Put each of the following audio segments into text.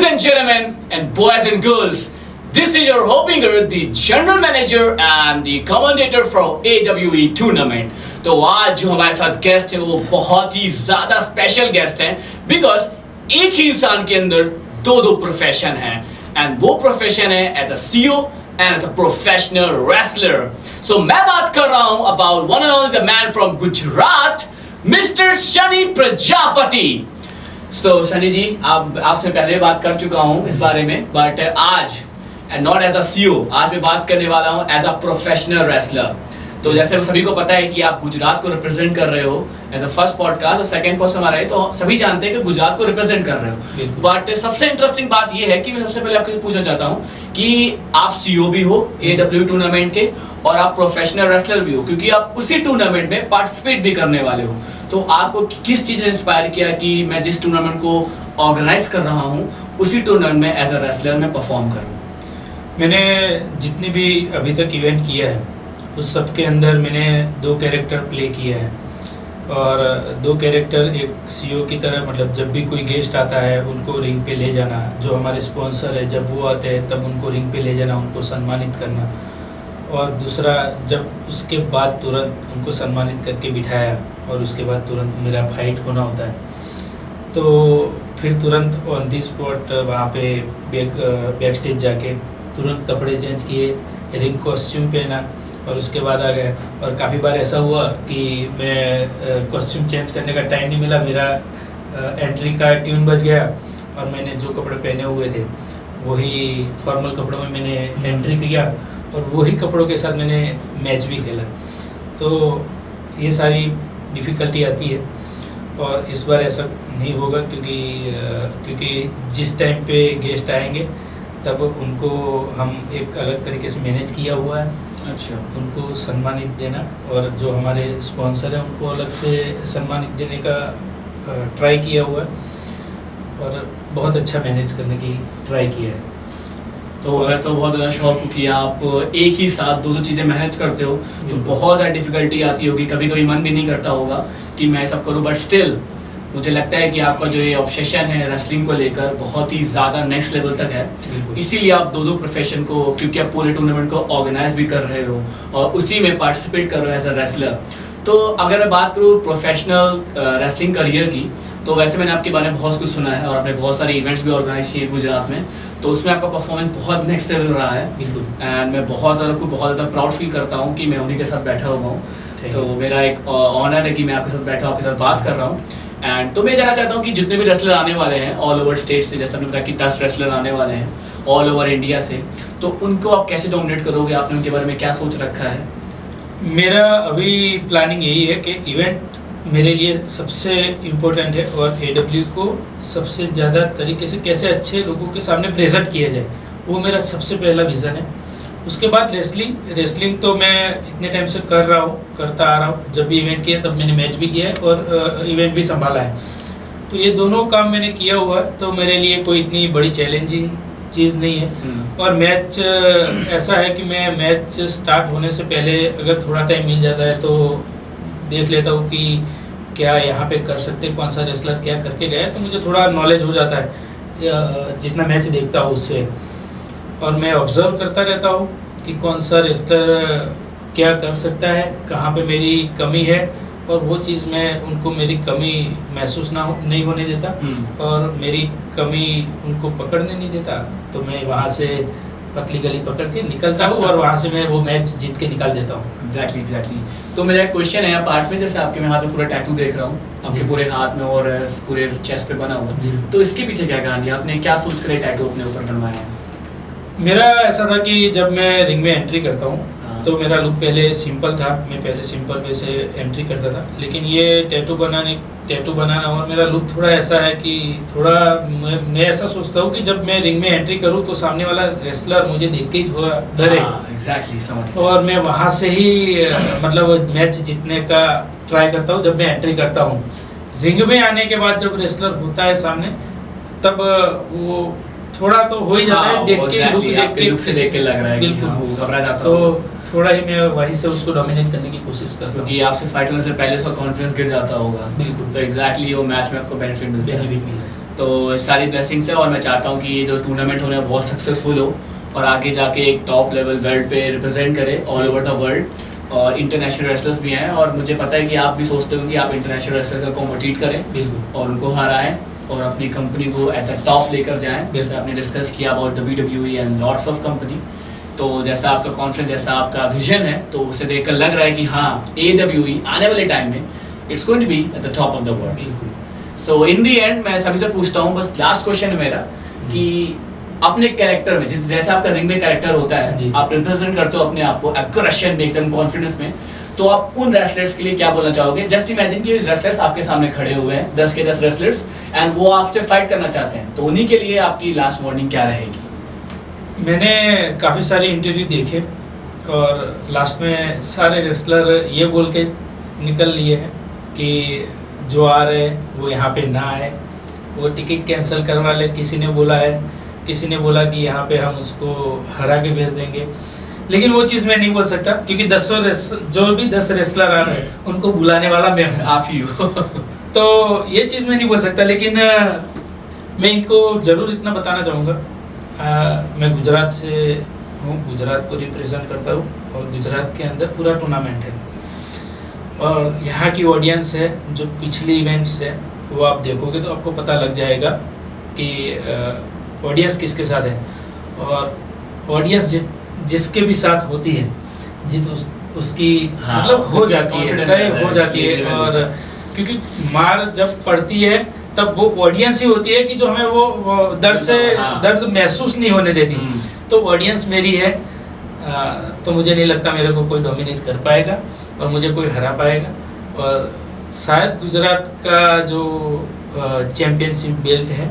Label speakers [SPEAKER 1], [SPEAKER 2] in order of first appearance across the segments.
[SPEAKER 1] and gentlemen, and boys and girls, this is your Hopinger, the general manager and the commentator from AWE tournament. तो आज जो हमारे साथ guest है वो बहुत ही ज़्यादा स्पेशल गेस्ट हैं बिकॉज एक ही इंसान के अंदर दो दो प्रोफेशन हैं एंड वो प्रोफेशन है as a CEO and as a professional wrestler. So मैं बात कर रहा हूँ about one and only the man from Gujarat, mister Shani Prajapati. So Shani ji, आपसे पहले बात कर चुका हूँ इस बारे में, बट आज and not as a CEO, आज मैं बात करने वाला हूँ एज अ प्रोफेशनल रेसलर. तो जैसे सभी को पता है कि आप गुजरात को रिप्रेजेंट कर रहे हो एज द फर्स्ट पॉडकास्ट और सेकंड पॉडकास्ट हमारा है, तो सभी जानते हैं कि गुजरात को रिप्रेजेंट कर रहे हो. बट सबसे इंटरेस्टिंग बात ये है कि मैं सबसे पहले आपको पूछना चाहता हूँ कि आप सीईओ भी हो AWE टूर्नामेंट के और आप प्रोफेशनल रेसलर भी हो, क्योंकि आप उसी टूर्नामेंट में पार्टिसिपेट भी करने वाले हो. तो आपको किस चीज़ ने इंस्पायर किया कि मैं जिस टूर्नामेंट को ऑर्गेनाइज कर रहा हूँ उसी टूर्नामेंट में एज अ रेसलर में परफॉर्म करूँ?
[SPEAKER 2] मैंने जितने भी अभी तक इवेंट किया है उस सब के अंदर मैंने दो कैरेक्टर प्ले किए हैं और दो कैरेक्टर एक सीईओ की तरह, मतलब जब भी कोई गेस्ट आता है उनको रिंग पे ले जाना, जो हमारे स्पॉन्सर है जब वो आते हैं तब उनको रिंग पे ले जाना, उनको सम्मानित करना, और दूसरा जब उसके बाद तुरंत उनको सम्मानित करके बिठाया और उसके बाद तुरंत मेरा फाइट होना होता है. तो फिर तुरंत ऑन दी स्पॉट वहाँ पे बैक स्टेज जाके तुरंत कपड़े चेंज किए, रिंग कॉस्ट्यूम पहना और उसके बाद आ गए. और काफ़ी बार ऐसा हुआ कि मैं कॉस्ट्यूम चेंज करने का टाइम नहीं मिला, मेरा एंट्री का ट्यून बज गया और मैंने जो कपड़े पहने हुए थे वही फॉर्मल कपड़ों में मैंने एंट्री किया और वही कपड़ों के साथ मैंने मैच भी खेला. तो ये सारी डिफ़िकल्टी आती है और इस बार ऐसा नहीं होगा क्योंकि जिस टाइम पे गेस्ट आएंगे तब उनको हम एक अलग तरीके से मैनेज किया हुआ है.
[SPEAKER 1] अच्छा.
[SPEAKER 2] उनको सम्मानित देना और जो हमारे स्पॉन्सर हैं उनको अलग से सम्मानित देने का ट्राई किया हुआ है और बहुत अच्छा मैनेज करने की ट्राई किया है.
[SPEAKER 1] तो मैं तो बहुत ज़्यादा शौक हूँ कि आप एक ही साथ दो चीज़ें मैनेज करते हो, तो बहुत ज़्यादा डिफ़िकल्टी आती होगी, कभी कभी मन भी नहीं करता होगा कि मैं सब करूँ, बट स्टिल मुझे लगता है कि आपका जो ये ऑब्सेशन है रेसलिंग को लेकर बहुत ही ज़्यादा नेक्स्ट लेवल तक है. इसीलिए आप दो प्रोफेशन को, क्योंकि आप पूरे टूर्नामेंट को ऑर्गेनाइज भी कर रहे हो और उसी में पार्टिसिपेट कर रहे हो एज अ रेसलर. तो अगर मैं बात करूँ प्रोफेशनल रेसलिंग करियर की, तो वैसे मैंने आपके बारे में बहुत कुछ सुना है और आपने बहुत सारे इवेंट्स भी ऑर्गेनाइज किए गुजरात में, तो उसमें आपका परफॉर्मेंस बहुत नेक्स्ट लेवल रहा है. एंड मैं बहुत ज़्यादा प्राउड फील करता हूँ कि मैं उन्हीं के साथ बैठा हुआ हूँ. तो मेरा एक ऑनर है कि मैं आपके साथ बैठा आपके साथ बात कर रहा हूँ. एंड तो मैं जानना चाहता हूँ कि जितने भी रेसलर आने वाले हैं ऑल ओवर स्टेट से, जैसे आपने बताया कि 10 रेसलर आने वाले हैं ऑल ओवर इंडिया से, तो उनको आप कैसे डोमिनेट करोगे? आपने उनके बारे में क्या सोच रखा है?
[SPEAKER 2] मेरा अभी प्लानिंग यही है कि इवेंट मेरे लिए सबसे इम्पोर्टेंट है और AWE को सबसे ज़्यादा तरीके से कैसे अच्छे लोगों के सामने प्रेजेंट किया जाए, वो मेरा सबसे पहला विज़न है. उसके बाद रेसलिंग तो मैं इतने टाइम से करता आ रहा हूँ. जब भी इवेंट किया तब मैंने मैच भी किया है और इवेंट भी संभाला है. तो ये दोनों काम मैंने किया हुआ है, तो मेरे लिए कोई इतनी बड़ी चैलेंजिंग चीज़ नहीं है. और मैच ऐसा है कि मैं मैच स्टार्ट होने से पहले अगर थोड़ा टाइम मिल जाता है तो देख लेता हूँ कि क्या यहाँ पे कर सकते, कौन सा रेसलर क्या करके गया है, तो मुझे थोड़ा नॉलेज हो जाता है जितना मैच देखता हूँ उससे. और मैं ऑब्ज़र्व करता रहता हूँ कि कौन सा रेसलर क्या कर सकता है, कहाँ पे मेरी कमी है, और वो चीज़ मैं उनको मेरी कमी महसूस नहीं होने देता और मेरी कमी उनको पकड़ने नहीं देता. तो मैं वहाँ से पतली गली पकड़ के निकलता हूँ और वहाँ से मैं वो मैच जीत के निकाल देता हूँ.
[SPEAKER 1] एग्जैक्टली. तो मेरा एक क्वेश्चन है पार्ट में, जैसे आपके मैं हाथ में पूरा टैटू देख रहा हूँ आपके पूरे हाथ में और पूरे चेस्ट पे बना हुआ, तो इसके पीछे क्या कहानी है? आपने क्या सोच कर टैटू अपने ऊपर बनवाया है?
[SPEAKER 2] मेरा ऐसा था कि जब मैं रिंग में एंट्री करता हूँ तो मेरा लुक पहले सिंपल था, मैं पहले सिंपल वे से एंट्री करता था, लेकिन ये टैटू बनाना और मेरा लुक थोड़ा ऐसा है कि थोड़ा मैं ऐसा सोचता हूँ कि जब मैं रिंग में एंट्री करूँ तो सामने वाला रेसलर मुझे देख के ही थोड़ा डरे.
[SPEAKER 1] एग्जैक्टली समझ. और
[SPEAKER 2] मैं वहाँ से ही मतलब मैच जीतने का ट्राई करता हूँ. जब मैं एंट्री करता हूँ रिंग में आने के बाद जब रेसलर होता है सामने, तब वो थोड़ा तो हो ही जाता है, देख के लुक से देख के लग रहा है कि हाँ, वो घबरा जाता. तो थोड़ा ही मैं वहीं से उसको डोमिनेट करने की कोशिश करता हूँ,
[SPEAKER 1] क्योंकि आपसे फाइट होने से पहले उसका कॉन्फिडेंस गिर जाता होगा. बिल्कुल. तो एग्जैक्टली वो मैच में आपको बेनिफिट मिलता है. तो सारी ब्लेसिंग्स है और मैं चाहता हूँ कि ये जो टूर्नामेंट होना है बहुत सक्सेसफुल हो और आगे जाके एक टॉप लेवल वर्ल्ड पे रिप्रेजेंट करे ऑल ओवर द वर्ल्ड। और इंटरनेशनल रेसलर्स भी हैं और मुझे पता है कि आप भी सोचते हो कि आप इंटरनेशनल रेसलर्स को कॉम्पिटिट करें
[SPEAKER 2] बिल्कुल।
[SPEAKER 1] और उनको हराएं और अपनी कंपनी को एट द टॉप लेकर जाएं, जैसे आपने डिस्कस किया about WWE and lots of company. तो जैसा आपका कॉन्फिडेंस, जैसा आपका विजन है, तो उसे देखकर लग रहा है कि हाँ AWE आने वाले टाइम में it's going to be at the top of the world.
[SPEAKER 2] बिल्कुल।
[SPEAKER 1] सो इन दी एंड मैं सभी से पूछता हूँ, बस लास्ट क्वेश्चन है मेरा कि अपने कैरेक्टर में जैसे आपका रिंग में कैरेक्टर होता है, आप रिप्रेजेंट करते हो अपने आप को एग्रेशन में, एकदम कॉन्फिडेंस में, तो आप उन रेसलर्स के लिए क्या बोलना चाहोगे? जस्ट इमेजिन कि रेसलर्स आपके सामने खड़े हुए हैं, 10 के 10 रेसलर्स, एंड वो आपसे फाइट करना चाहते हैं, तो उन्हीं के लिए आपकी लास्ट वार्निंग क्या रहेगी?
[SPEAKER 2] मैंने काफ़ी सारे इंटरव्यू देखे और लास्ट में सारे रेसलर ये बोल के निकल लिए हैं कि जो आ रहे वो यहाँ पे ना आए, वो टिकट कैंसिल करवा ले। किसी ने बोला है, किसी ने बोला कि यहाँ पे हम उसको हरा के भेज देंगे, लेकिन वो चीज़ मैं नहीं बोल सकता क्योंकि 10 रेसलर आ रहे हैं उनको बुलाने वाला मैं हूँ,
[SPEAKER 1] आप ही हो।
[SPEAKER 2] तो ये चीज़ मैं नहीं बोल सकता। लेकिन मैं इनको ज़रूर इतना बताना चाहूँगा, मैं गुजरात से हूँ, गुजरात को रिप्रेजेंट करता हूँ और गुजरात के अंदर पूरा टूर्नामेंट है और यहाँ की ऑडियंस है, जो पिछली इवेंट्स है वो आप देखोगे तो आपको पता लग जाएगा कि ऑडियंस किसके साथ है। और ऑडियंस जिसके भी साथ होती है जीत उसकी
[SPEAKER 1] हाँ,
[SPEAKER 2] मतलब हो जाती है,
[SPEAKER 1] confidence
[SPEAKER 2] तय
[SPEAKER 1] रहता है,
[SPEAKER 2] हो जाती है।
[SPEAKER 1] level
[SPEAKER 2] और क्योंकि मार जब पड़ती है तब वो ऑडियंस ही होती है कि जो हमें वो दर्द महसूस नहीं होने देती। तो ऑडियंस मेरी है, तो मुझे नहीं लगता मेरे को कोई डोमिनेट कर पाएगा और मुझे कोई हरा पाएगा। और शायद गुजरात का जो चैम्पियनशिप बेल्ट है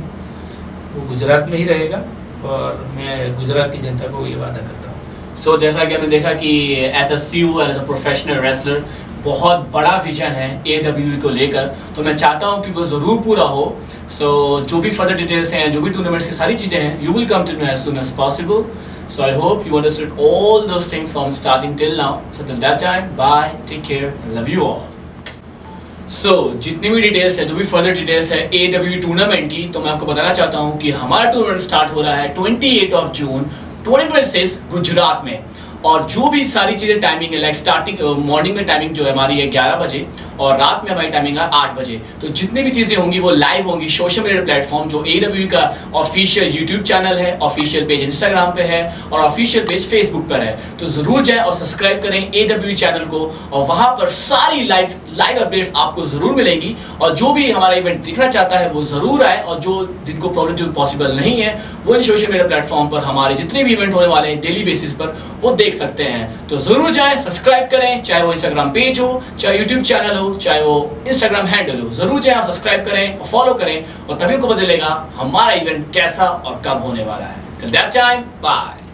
[SPEAKER 2] वो गुजरात में ही रहेगा और मैं गुजरात की जनता को ये वादा करता हूँ।
[SPEAKER 1] सो जैसा कि आपने देखा कि as a CEO as a professional wrestler बहुत बड़ा विजन है AWE को लेकर, तो मैं चाहता हूँ कि वो ज़रूर पूरा हो। सो जो भी फर्दर डिटेल्स हैं, जो भी टूर्नामेंट्स की सारी चीज़ें हैं, you will come to know as soon as possible. So I hope you understood all those things from starting till now. So till that time, bye, take care, and love you all. So जितनी भी details है, जो भी further details है AWE tournament की, तो मैं आपको बताना चाहता हूँ कि हमारा टूर्नामेंट स्टार्ट हो रहा है 28 जून 2026 गुजरात में। और जो भी सारी चीज़ें टाइमिंग है, लाइक स्टार्टिंग मॉर्निंग में टाइमिंग जो है हमारी है 11 बजे और रात में हमारी टाइमिंग है 8 बजे। तो जितनी भी चीज़ें होंगी वो लाइव होंगी सोशल मीडिया प्लेटफॉर्म, जो AWE का ऑफिशियल यूट्यूब चैनल है, ऑफिशियल पेज इंस्टाग्राम पे है और ऑफिशियल पेज फेसबुक पर है। तो ज़रूर जाएं और सब्सक्राइब करें AWE चैनल को और वहाँ पर सारी लाइव अपडेट्स आपको ज़रूर मिलेंगी। और जो भी हमारा इवेंट दिखना चाहता है वो ज़रूर आए, और जो जिनको प्रॉब्लम जो पॉसिबल नहीं है वो इन सोशल मीडिया प्लेटफॉर्म पर हमारे जितने भी इवेंट होने वाले हैं डेली बेसिस पर वो देख सकते हैं। तो ज़रूर जाएं, सब्सक्राइब करें, चाहे वो इंस्टाग्राम पेज हो, चाहे यूट्यूब चैनल हो, चाहे वो इंस्टाग्राम हैंडल हो। ज़रूर जाएं, सब्सक्राइब करें और फॉलो करें और तभी को पता चलेगा हमारा इवेंट कैसा और कब होने वाला है। Till that time, bye.